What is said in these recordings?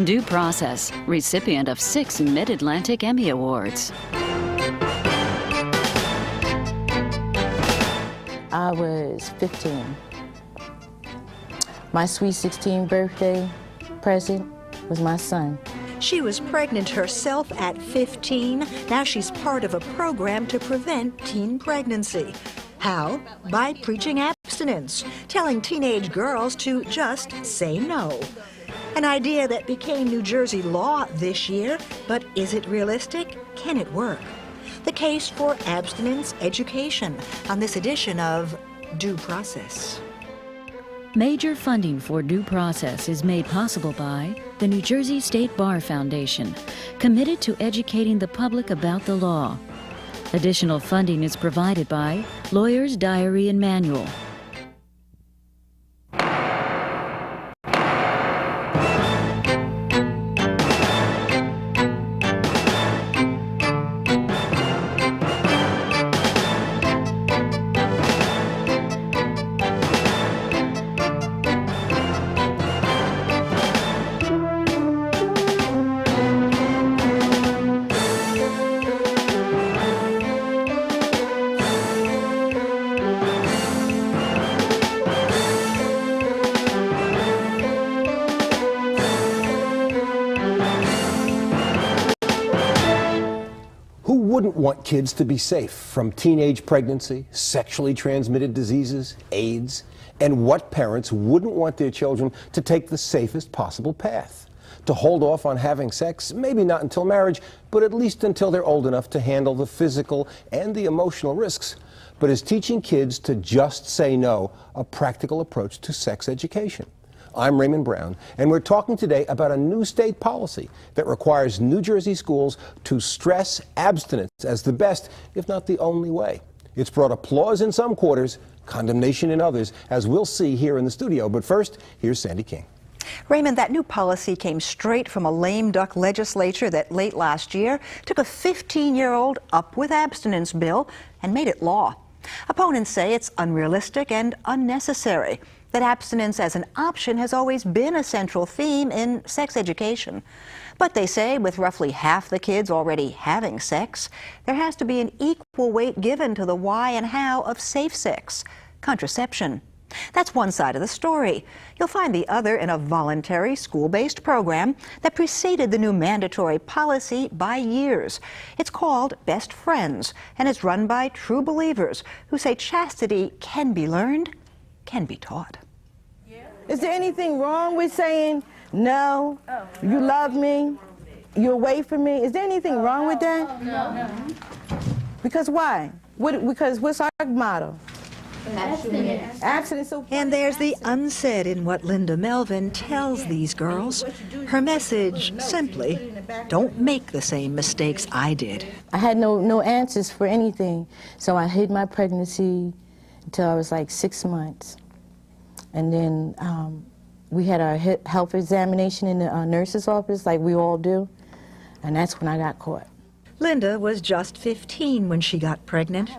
Due Process, recipient of 6 Mid-Atlantic Emmy Awards. I was 15. My sweet 16th birthday present was my son. She was pregnant herself at 15. Now she's part of a program to prevent teen pregnancy. How? By preaching abstinence, telling teenage girls to just say no. An idea that became New Jersey law this year, but is it realistic? Can it work? The case for abstinence education on this edition of Due Process. Major funding for Due Process is made possible by the New Jersey State Bar Foundation, committed to educating the public about the law. Additional funding is provided by Lawyer's Diary and Manual. Who wouldn't want kids to be safe from teenage pregnancy, sexually transmitted diseases, AIDS? And what parents wouldn't want their children to take the safest possible path? To hold off on having sex, maybe not until marriage, but at least until they're old enough to handle the physical and the emotional risks. But is teaching kids to just say no a practical approach to sex education? I'm Raymond Brown, and we're talking today about a new state policy that requires New Jersey schools to stress abstinence as the best, if not the only way. It's brought applause in some quarters, condemnation in others, as we'll see here in the studio. But first, here's Sandy King. Raymond, that new policy came straight from a lame duck legislature that late last year took a 15-year-old up with abstinence bill and made it law. Opponents say it's unrealistic and unnecessary, that abstinence as an option has always been a central theme in sex education. But they say with roughly half the kids already having sex, there has to be an equal weight given to the why and how of safe sex, contraception. That's one side of the story. You'll find the other in a voluntary school-based program that preceded the new mandatory policy by years. It's called Best Friends, and it's run by true believers who say chastity can be learned, can be taught. Is there anything wrong with saying, no, you love me, you're away from me? Is there anything wrong with that? No. Because why? Because what's our motto? Abstinence. Abstinence. And there's the unsaid in what Linda Melvin tells these girls. Her message, simply, don't make the same mistakes I did. I had no answers for anything, so I hid my pregnancy until I was like 6 months. And then we had our health examination in the nurse's office, like we all do, and that's when I got caught. Linda was just 15 when she got pregnant.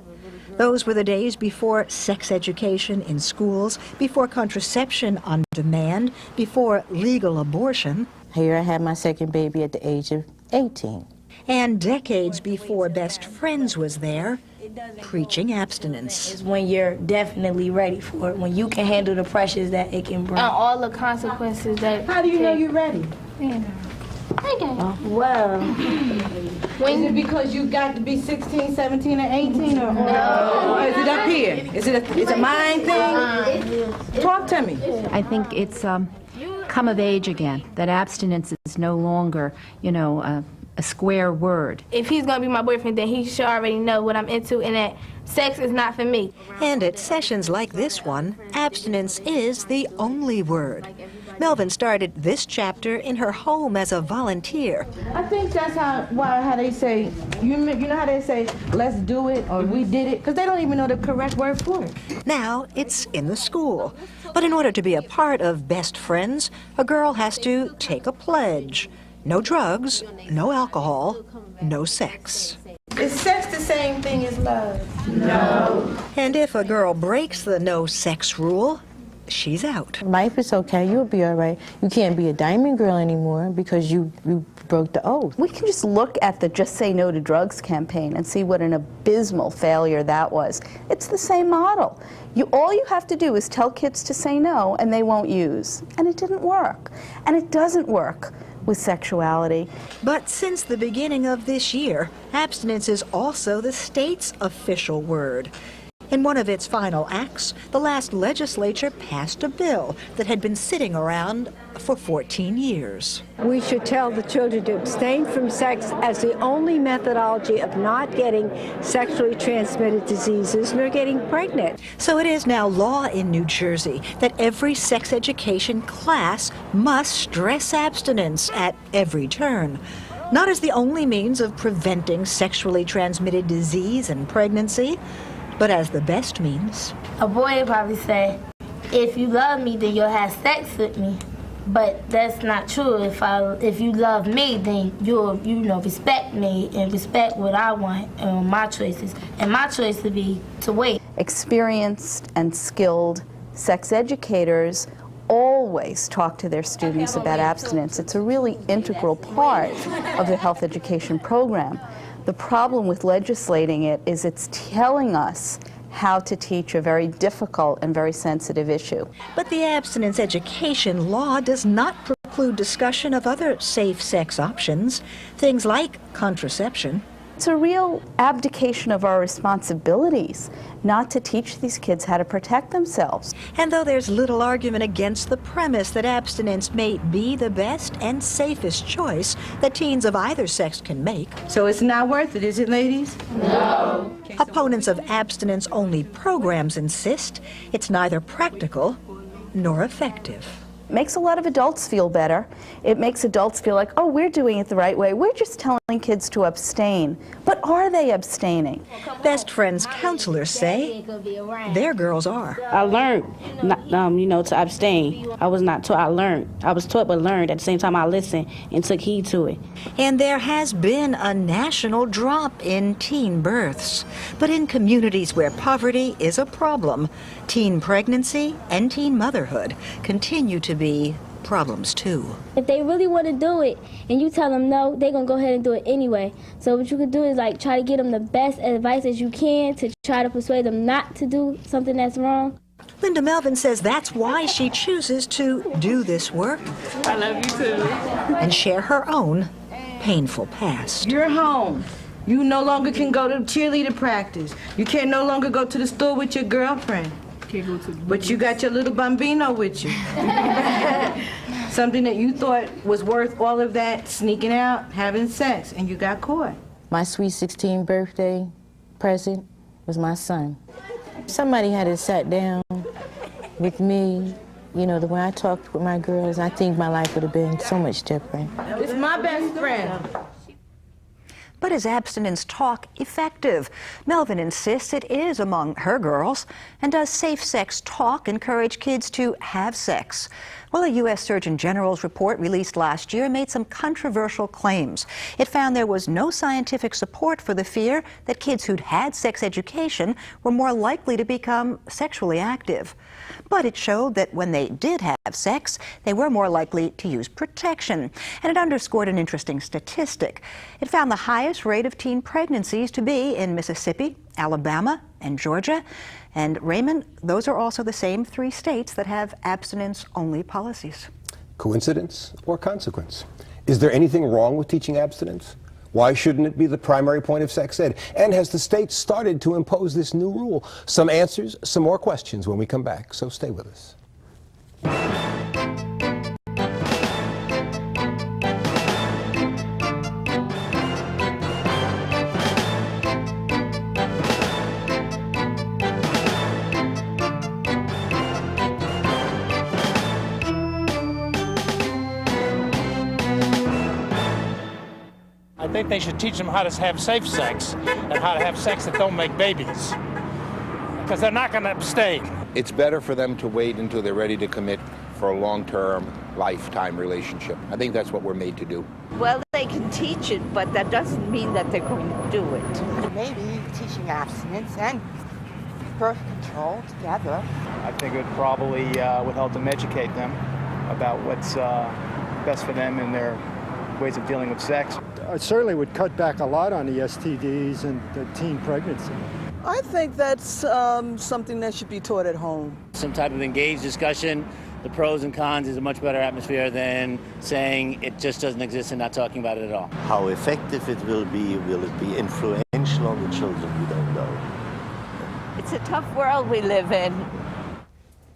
Those were the days before sex education in schools, before contraception on demand, before legal abortion. Here I had my second baby at the age of 18. And decades before Best Friends was there, preaching abstinence. It's when you're definitely ready for it, when you can handle the pressures that it can bring. All the consequences that... How do you know you're ready? Well, Is it because you got to be 16, 17, and 18? Or is it up here? Is it a mind thing? Talk to me. I think it's come of age again, that abstinence is no longer, a square word. If he's going to be my boyfriend, then he should already know what I'm into and that sex is not for me. And at sessions like this one, abstinence is the only word. Melvin started this chapter in her home as a volunteer. I think that's how they say, you know how they say, let's do it, or we did it, because they don't even know the correct word for it. Now it's in the school. But in order to be a part of Best Friends, a girl has to take a pledge. No drugs, no alcohol, no sex. Is sex the same thing as love? And if a girl breaks the no sex rule, she's out. Life is okay, you'll be all right. You can't be a diamond girl anymore because you broke the oath. We can just look at the Just Say No to Drugs campaign and see what an abysmal failure that was. It's the same model. All you have to do is tell kids to say no and they won't use. And it didn't work. And it doesn't work with sexuality. But since the beginning of this year, abstinence is also the state's official word. In one of its final acts, the last legislature passed a bill that had been sitting around for 14 years. We should tell the children to abstain from sex as the only methodology of not getting sexually transmitted diseases nor getting pregnant. So it is now law in New Jersey that every sex education class must stress abstinence at every turn. Not as the only means of preventing sexually transmitted disease and pregnancy, but as the best means. A boy would probably say, if you love me, then you'll have sex with me. But that's not true. If you love me, then you'll respect me and respect what I want and my choices. And my choice would be to wait. Experienced and skilled sex educators always talk to their students about abstinence. It's a really integral part of the health education program. The problem with legislating it is it's telling us how to teach a very difficult and very sensitive issue. But the abstinence education law does not preclude discussion of other safe sex options, things like contraception. It's a real abdication of our responsibilities not to teach these kids how to protect themselves. And though there's little argument against the premise that abstinence may be the best and safest choice that teens of either sex can make. So it's not worth it, is it, ladies? No. Opponents of abstinence-only programs insist it's neither practical nor effective. It makes a lot of adults feel better. It makes adults feel like, oh, we're doing it the right way. We're just telling kids to abstain. But are they abstaining? Best Friends counselors say their girls are. I learned, to abstain. I was not taught, I learned. I was taught but learned. At the same time, I listened and took heed to it. And there has been a national drop in teen births. But in communities where poverty is a problem, teen pregnancy and teen motherhood continue to be problems too. If they really want to do it and you tell them no, they're going to go ahead and do it anyway. So what you can do is try to give them the best advice as you can to try to persuade them not to do something that's wrong. Linda Melvin says that's why she chooses to do this work. I love you too. And share her own painful past. You're home. You no longer can go to cheerleader practice. You can no longer go to the store with your girlfriend. But you got your little bambino with you. Something that you thought was worth all of that, sneaking out, having sex, and you got caught. My sweet 16th birthday present was my son. Somebody had to sat down with me. The way I talked with my girls, I think my life would have been so much different. It's my best friend. But is abstinence talk effective? Melvin insists it is among her girls. And does safe sex talk encourage kids to have sex? Well, a U.S. Surgeon General's report released last year made some controversial claims. It found there was no scientific support for the fear that kids who'd had sex education were more likely to become sexually active. But it showed that when they did have sex, they were more likely to use protection. And it underscored an interesting statistic. It found the highest rate of teen pregnancies to be in Mississippi, Alabama, and Georgia. And Raymond, those are also the same 3 states that have abstinence-only policies. Coincidence or consequence? Is there anything wrong with teaching abstinence? Why shouldn't it be the primary point of sex ed? And has the state started to impose this new rule? Some answers, some more questions when we come back, so stay with us. I think they should teach them how to have safe sex and how to have sex that don't make babies, because they're not going to abstain. It's better for them to wait until they're ready to commit for a long-term, lifetime relationship. I think that's what we're made to do. Well, they can teach it, but that doesn't mean that they're going to do it. Maybe teaching abstinence and birth control together. I think it would probably would help them educate them about what's best for them and their ways of dealing with sex. It certainly would cut back a lot on the STDs and the teen pregnancy. I think that's something that should be taught at home. Some type of engaged discussion, the pros and cons, is a much better atmosphere than saying it just doesn't exist and not talking about it at all. How effective it will it be influential on the children, we don't know. It's a tough world we live in.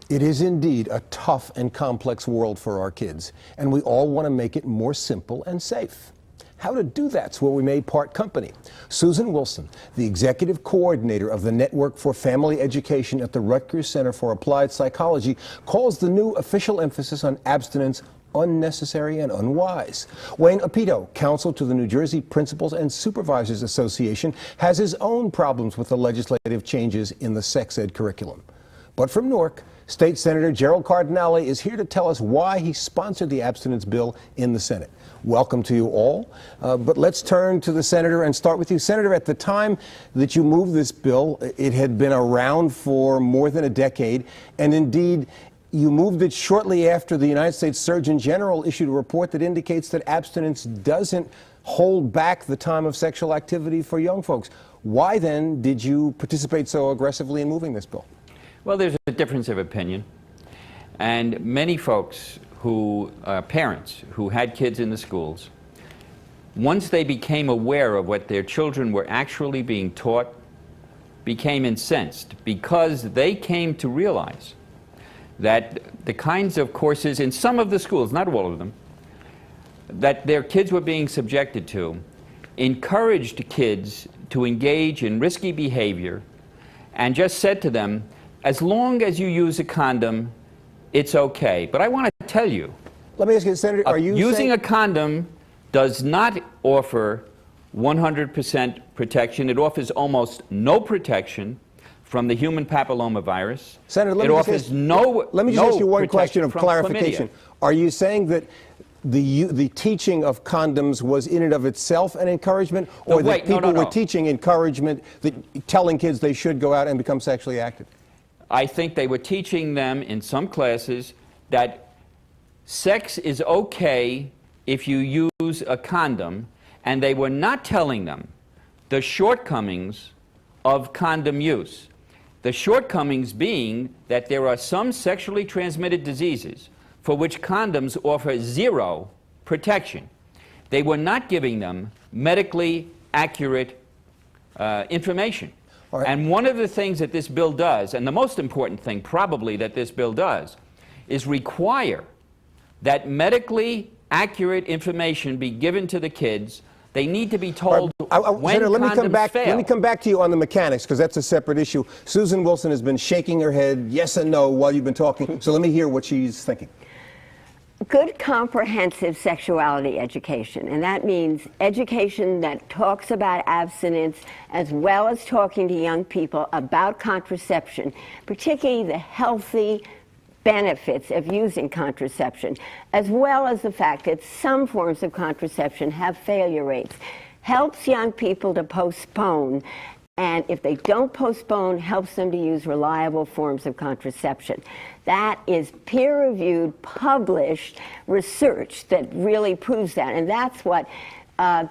It is indeed a tough and complex world for our kids, and we all want to make it more simple and safe. How to do that's where we made part company. Susan Wilson, the executive coordinator of the Network for Family Education at the Rutgers Center for Applied Psychology, calls the new official emphasis on abstinence unnecessary and unwise. Wayne Apito, counsel to the New Jersey Principals and Supervisors Association, has his own problems with the legislative changes in the sex ed curriculum. But from Newark, State Senator Gerald Cardinale is here to tell us why he sponsored the abstinence bill in the Senate. Welcome to you all. But let's turn to the Senator and start with you. Senator, at the time that you moved this bill, it had been around for more than a decade, and indeed, you moved it shortly after the United States Surgeon General issued a report that indicates that abstinence doesn't hold back the time of sexual activity for young folks. Why then did you participate so aggressively in moving this bill? Well, there's a difference of opinion, and many folks who, parents who had kids in the schools, once they became aware of what their children were actually being taught, became incensed because they came to realize that the kinds of courses in some of the schools, not all of them, that their kids were being subjected to, encouraged kids to engage in risky behavior and just said to them, as long as you use a condom, it's okay. But I want to tell you, let me ask you, Senator, are you using a condom does not offer 100% protection. It offers almost no protection from the human papillomavirus. Senator, let me just ask you one question of clarification. Chlamydia. Are you saying that the teaching of condoms was in and of itself an encouragement, or that people were teaching encouragement, that telling kids they should go out and become sexually active? I think they were teaching them in some classes that sex is okay if you use a condom, and they were not telling them the shortcomings of condom use. The shortcomings being that there are some sexually transmitted diseases for which condoms offer zero protection. They were not giving them medically accurate information. Right. And one of the things that this bill does, and the most important thing probably that this bill does, is require that medically accurate information be given to the kids. They need to be told when Senator, let condoms me come back to you on the mechanics, because that's a separate issue. Susan Wilson has been shaking her head yes and no while you've been talking, so let me hear what she's thinking. Good comprehensive sexuality education, and that means education that talks about abstinence as well as talking to young people about contraception, particularly the healthy benefits of using contraception, as well as the fact that some forms of contraception have failure rates. Helps young people to postpone, and if they don't postpone, helps them to use reliable forms of contraception. That is peer-reviewed, published research that really proves that, and that's what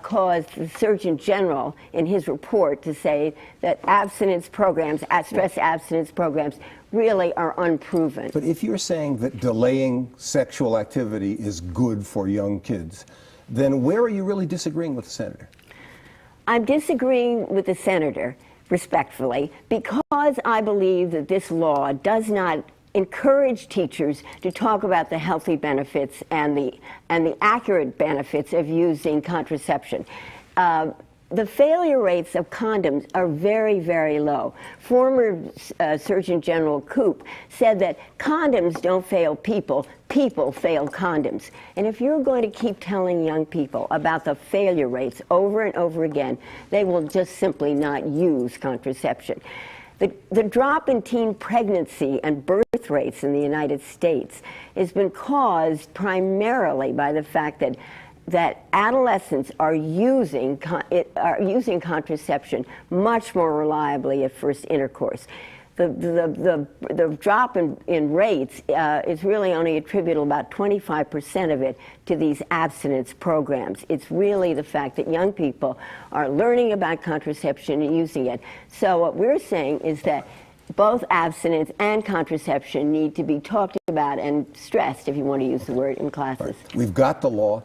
caused the Surgeon General in his report to say that abstinence programs, stress abstinence programs, really are unproven. But if you're saying that delaying sexual activity is good for young kids, then where are you really disagreeing with the Senator? I'm disagreeing with the Senator, respectfully, because I believe that this law does not encourage teachers to talk about the healthy benefits and the accurate benefits of using contraception. The failure rates of condoms are very, very low. Former Surgeon General Koop said that condoms don't fail people, people fail condoms. And if you're going to keep telling young people about the failure rates over and over again, they will just simply not use contraception. The drop in teen pregnancy and birth rates in the United States has been caused primarily by the fact that adolescents are using contraception much more reliably at first intercourse. the drop in rates is really only attributable about 25% of it to these abstinence programs. It's really the fact that young people are learning about contraception and using it. So what we're saying is that both abstinence and contraception need to be talked about and stressed, if you want to use the word, in classes. Right. We've got the law.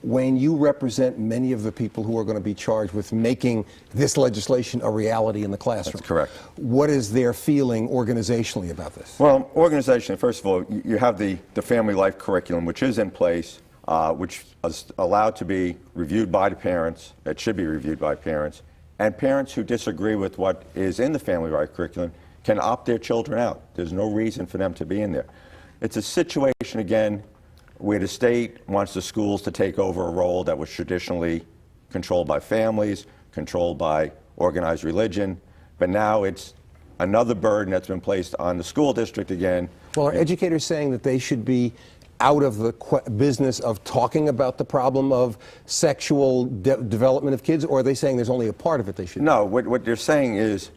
Wayne, you represent many of the people who are going to be charged with making this legislation a reality in the classroom. That's correct. What is their feeling organizationally about this? Well, organizationally, first of all, you have the family life curriculum, which is in place, which is allowed to be reviewed by the parents. It should be reviewed by parents. And parents who disagree with what is in the family life curriculum can opt their children out. There's no reason for them to be in there. It's a situation, again, where the state wants the schools to take over a role that was traditionally controlled by families, controlled by organized religion, but now it's another burden that's been placed on the school district again. Well, are educators saying that they should be out of the business of talking about the problem of sexual development of kids, or are they saying there's only a part of it they should? No, what they're saying is,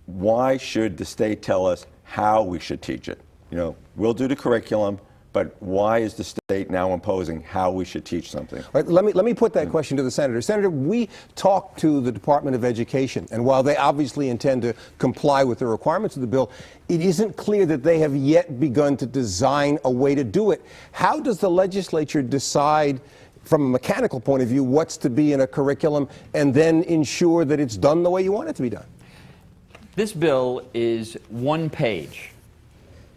why should the state tell us how we should teach it? You know, we'll do the curriculum, but why is the state now imposing how we should teach something? Right, let me put that question to the Senator. Senator, we talked to the Department of Education, and while they obviously intend to comply with the requirements of the bill, it isn't clear that they have yet begun to design a way to do it. How does the legislature decide, from a mechanical point of view, what's to be in a curriculum, and then ensure that it's done the way you want it to be done? This bill is one page.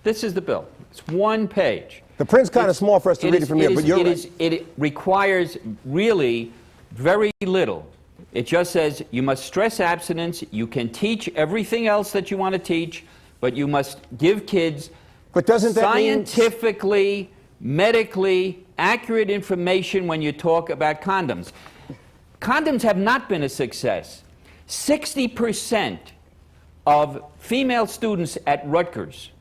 This is the bill. It's one page. The print's kind of small for us to read it from here, but you're right. It requires really very little. It just says you must stress abstinence. You can teach everything else that you want to teach, but you must give kids scientifically, medically accurate information when you talk about condoms. Condoms have not been a success. 60% of female students at Rutgers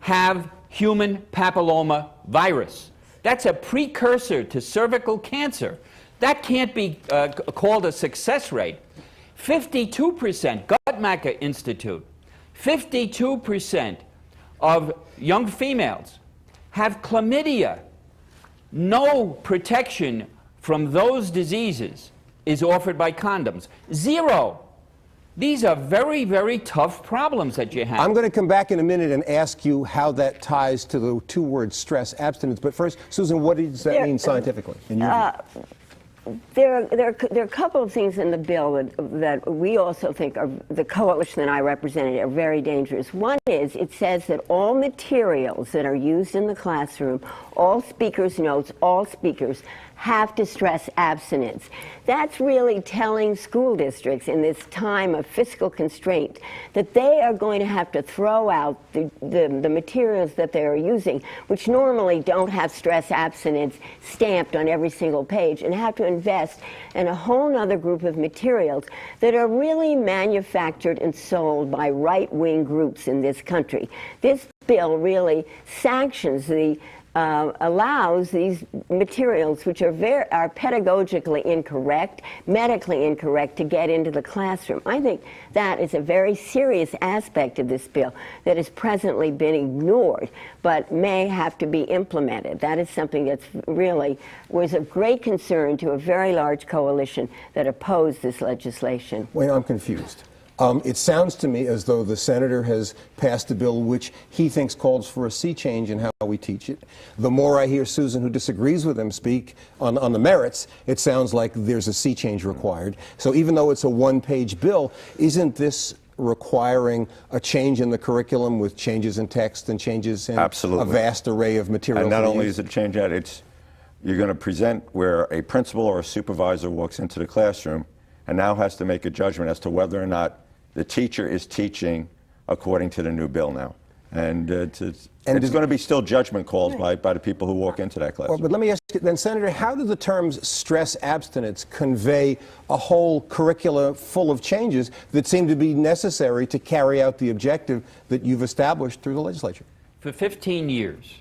have human papilloma virus. That's a precursor to cervical cancer. That can't be called a success rate. 52%, Guttmacher Institute, 52% of young females have chlamydia. No protection from those diseases is offered by condoms. Zero. These are very, very tough problems that you have. I'm going to come back in a minute and ask you how that ties to the two words stress abstinence. But first, Susan, what does that mean scientifically? In your view? There are a couple of things in the bill that we also think are, the coalition that I represented, are very dangerous. One is it says that all materials that are used in the classroom, all speakers' notes, all speakers, have to stress abstinence. That's really telling school districts in this time of fiscal constraint that they are going to have to throw out the materials that they are using, which normally don't have stress abstinence stamped on every single page, and have to invest in a whole other group of materials that are really manufactured and sold by right-wing groups in this country. This bill really sanctions allows these materials, which are pedagogically incorrect, medically incorrect, to get into the classroom. I think that is a very serious aspect of this bill that has presently been ignored, but may have to be implemented. That is something that's really was of great concern to a very large coalition that opposed this legislation. Wayne, I'm confused. It sounds to me as though the senator has passed a bill which he thinks calls for a sea change in how we teach it. The more I hear Susan, who disagrees with him, speak on the merits, it sounds like there's a sea change required. So even though it's a one-page bill, isn't this requiring a change in the curriculum with changes in text and changes in a vast array of materials? And not only is it change that, you're going to present where a principal or a supervisor walks into the classroom and now has to make a judgment as to whether or not the teacher is teaching according to the new bill now. And it's going to be still judgment calls by the people who walk into that classroom. But let me ask you then, Senator, how do the terms stress abstinence convey a whole curricula full of changes that seem to be necessary to carry out the objective that you've established through the legislature? For 15 years,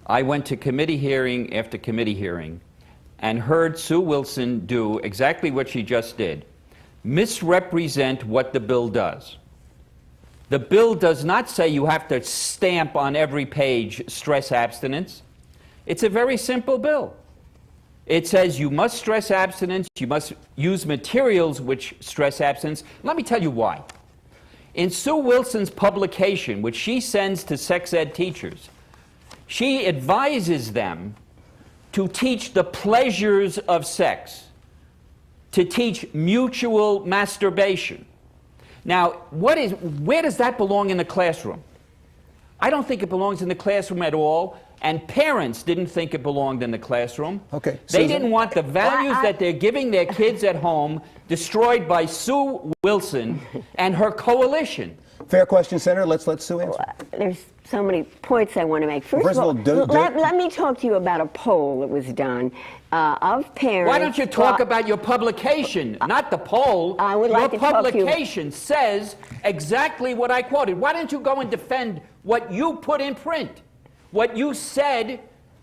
I went to committee hearing after committee hearing and heard Sue Wilson do exactly what she just did. Misrepresent what the bill does. The bill does not say you have to stamp on every page stress abstinence. It's a very simple bill. It says you must stress abstinence, you must use materials which stress abstinence. Let me tell you why. In Sue Wilson's publication, which she sends to sex ed teachers, she advises them to teach the pleasures of sex, to teach mutual masturbation. Now, where does that belong in the classroom? I don't think it belongs in the classroom at all, and parents didn't think it belonged in the classroom. Okay, they Susan. didn't want the values that they're giving their kids at home destroyed by Sue Wilson and her coalition. Fair question, Senator. Let's let Sue answer. There's so many points I want to make. First of all, let me talk to you about a poll that was done of parents. Why don't you talk about your publication, not the poll? I would like to Your talk to you. publication says exactly what I quoted. Why don't you go and defend what you put in print, what you said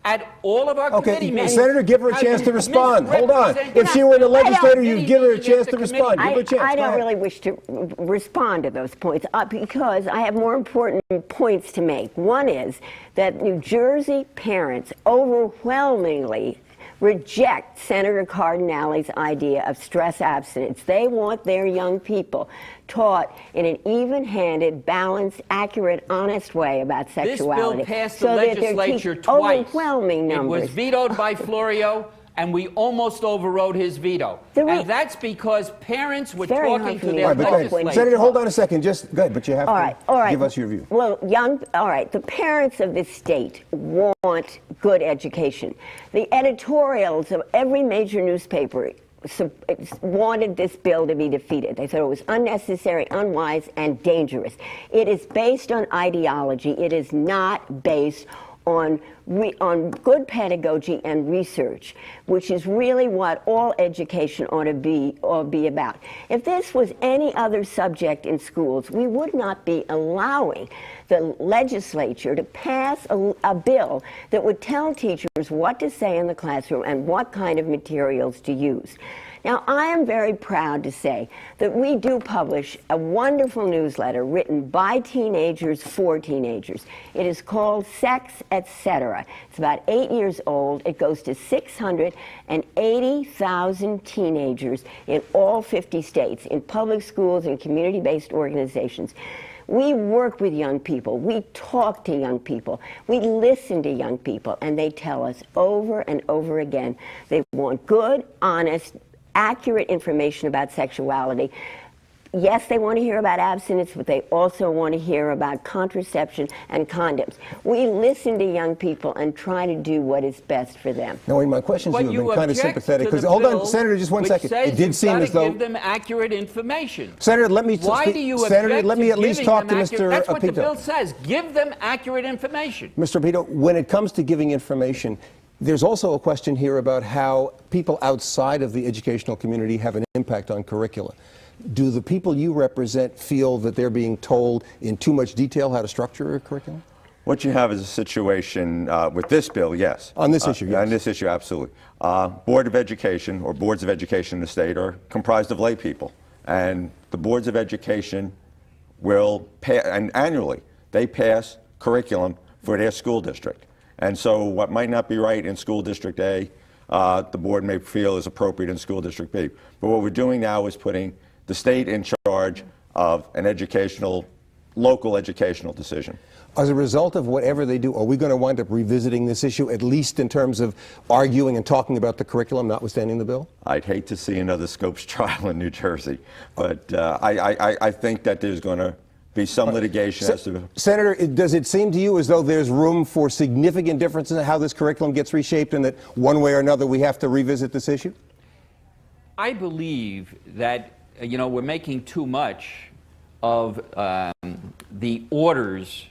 at all of our committee meetings? Senator, give her a chance to respond. Hold on. If she were the legislator, you'd give her a chance to respond. Give her a chance. I don't really wish to respond to those points because I have more important points to make. One is that New Jersey parents overwhelmingly reject Senator Cardinale's idea of stress abstinence. They want their young people taught in an even-handed, balanced, accurate, honest way about sexuality. This bill passed the legislature twice. Overwhelming numbers. It was vetoed by Florio, and we almost overrode his veto. And that's because parents were talking to their legislators. Senator, hold on a second. Just go ahead, but you have to give us your view. Well, the parents of this state want good education. The editorials of every major newspaper wanted this bill to be defeated. They thought it was unnecessary, unwise, and dangerous. It is based on ideology. It is not based on good pedagogy and research, which is really what all education ought to be about. If this was any other subject in schools, we would not be allowing the legislature to pass a bill that would tell teachers what to say in the classroom and what kind of materials to use. Now, I am very proud to say that we do publish a wonderful newsletter written by teenagers for teenagers. It is called Sex, Etc. It's about 8 years old. It goes to 680,000 teenagers in all 50 states, in public schools and community-based organizations. We work with young people. We talk to young people. We listen to young people, and they tell us over and over again they want good, honest, accurate information about sexuality. Yes, they want to hear about abstinence, but they also want to hear about contraception and condoms. We listen to young people and try to do what is best for them. Now, my questions to you have been kind of sympathetic. Because hold on, Senator, just one second. It did seem as though give them accurate information. Senator, let me. Why do you Senator, let me at least talk to Mr. That's what the Apito. bill says. Give them accurate information. Mr. Apito, when it comes to giving information, there's also a question here about how people outside of the educational community have an impact on curricula. Do the people you represent feel that they're being told in too much detail how to structure a curriculum? What you have is a situation with this bill, yes. On this issue, yes. On this issue, absolutely. Board of Education or boards of education in the state are comprised of lay people. And the boards of education will and annually, they pass curriculum for their school district. And so what might not be right in school district A, the board may feel is appropriate in school district B. But what we're doing now is putting the state in charge of an local educational decision. As a result of whatever they do, are we going to wind up revisiting this issue, at least in terms of arguing and talking about the curriculum, notwithstanding the bill? I'd hate to see another Scopes trial in New Jersey, but I think that there's going to be some litigation as to... Senator, does it seem to you as though there's room for significant differences in how this curriculum gets reshaped and that one way or another we have to revisit this issue? I believe that, we're making too much of the orders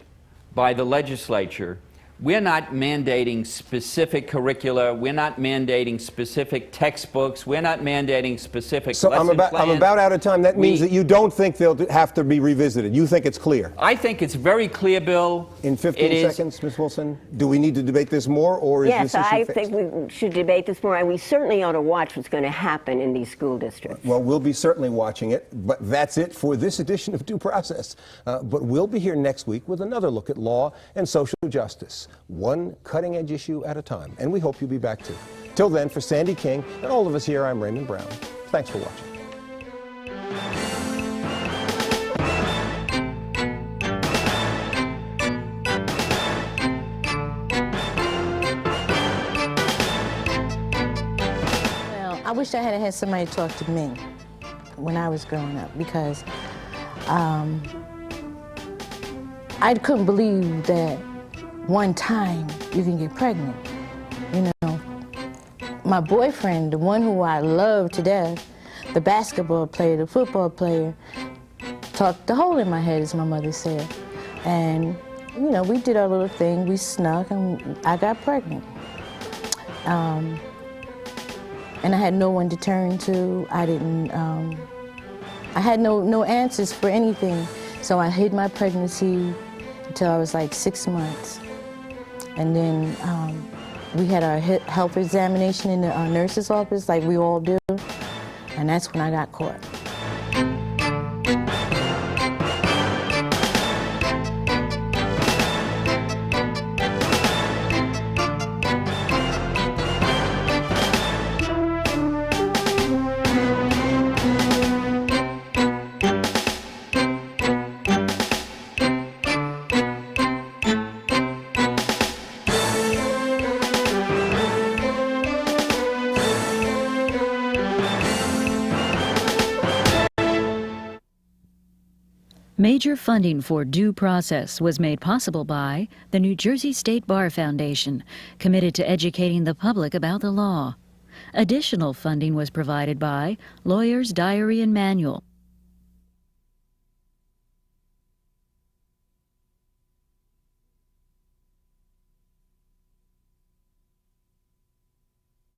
by the legislature We're not mandating specific curricula. We're not mandating specific textbooks. We're not mandating specific So lesson plans. I'm about out of time. That means that you don't think they'll have to be revisited. You think it's clear? I think it's very clear, Bill. In 15 seconds, Ms. Wilson, do we need to debate this more, or is yes, this issue I fixed? think we should debate this more, and we certainly ought to watch what's going to happen in these school districts. Well, we'll be certainly watching it, but that's it for this edition of Due Process. But we'll be here next week with another look at law and social justice, one cutting-edge issue at a time, and we hope you'll be back too. Till then, for Sandy King and all of us here, I'm Raymond Brown. Thanks for watching. I wish I had had somebody talk to me when I was growing up, because I couldn't believe that one time you can get pregnant. You know, my boyfriend, the one who I love to death, the basketball player, the football player, talked the hole in my head, as my mother said. And, you know, we did our little thing, we snuck, and I got pregnant. And I had no one to turn to. I had no answers for anything. So I hid my pregnancy until I was like 6 months. And then we had our health examination in the nurse's office, like we all do. And that's when I got caught. Major funding for Due Process was made possible by the New Jersey State Bar Foundation, committed to educating the public about the law. Additional funding was provided by Lawyer's Diary and Manual,